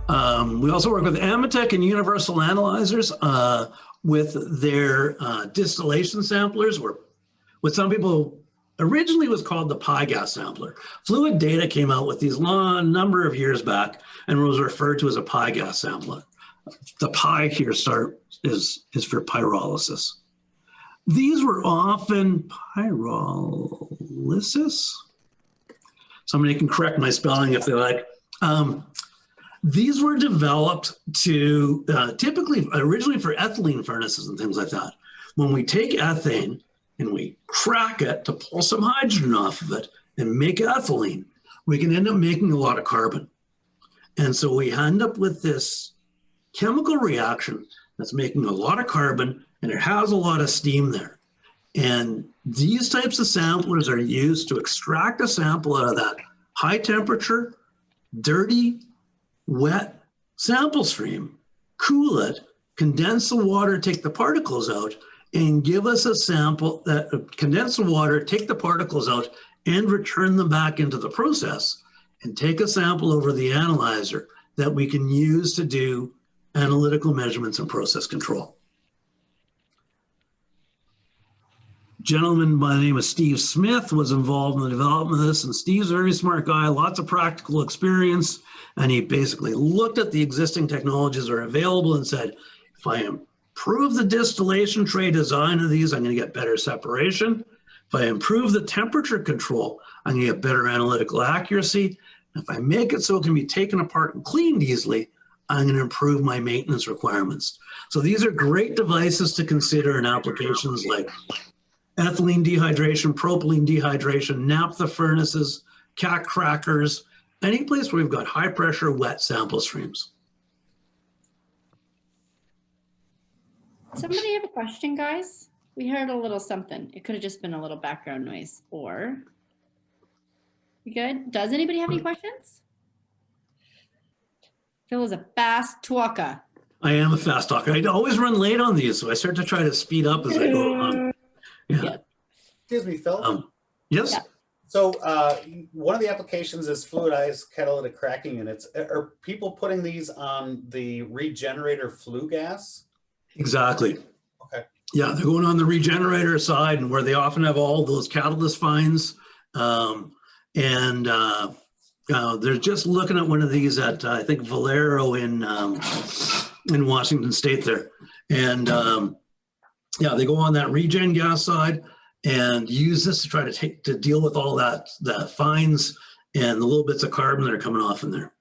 We also work with Amatec and Universal Analyzers with their distillation samplers, or what some people originally was called the pi gas sampler. Fluid Data came out with these long number of years back and was referred to as a pi gas sampler. The pi here is for pyrolysis. These were often pyrolysis. Somebody can correct my spelling if they like. These were developed to typically originally for ethylene furnaces and things like that. When we take ethane and we crack it to pull some hydrogen off of it and make ethylene, we can end up making a lot of carbon. And so we end up with this chemical reaction that's making a lot of carbon, and it has a lot of steam there. And these types of samplers are used to extract a sample out of that high temperature, dirty, wet sample stream, cool it, condense the water, take the particles out, and give us a sample that condense the water, take the particles out, and return them back into the process, and take a sample over the analyzer that we can use to do analytical measurements and process control. Gentleman by the name of Steve Smith was involved in the development of this, and Steve's a very smart guy, lots of practical experience, and he basically looked at the existing technologies that are available and said, if I improve the distillation tray design of these, I'm going to get better separation. If I improve the temperature control, I'm going to get better analytical accuracy. If I make it so it can be taken apart and cleaned easily, I'm going to improve my maintenance requirements. So these are great devices to consider in applications like ethylene dehydration, propylene dehydration, naphtha furnaces, cat crackers, any place where we've got high pressure wet sample streams. Somebody have a question, guys? We heard a little something. It could have just been a little background noise, or you good? Does anybody have any questions? Phil is a fast talker. I am a fast talker. I always run late on these, so I start to try to speed up as I go along. Yeah. Excuse me, Phil. Yes. Yeah. So one of the applications is fluidized catalytic cracking units. Are people putting these on the regenerator flue gas? Exactly. Okay. Yeah, they're going on the regenerator side, and where they often have all those catalyst fines. They're just looking at one of these at I think Valero in Washington State there, and yeah, they go on that regen gas side and use this to try to deal with all that the fines and the little bits of carbon that are coming off in there.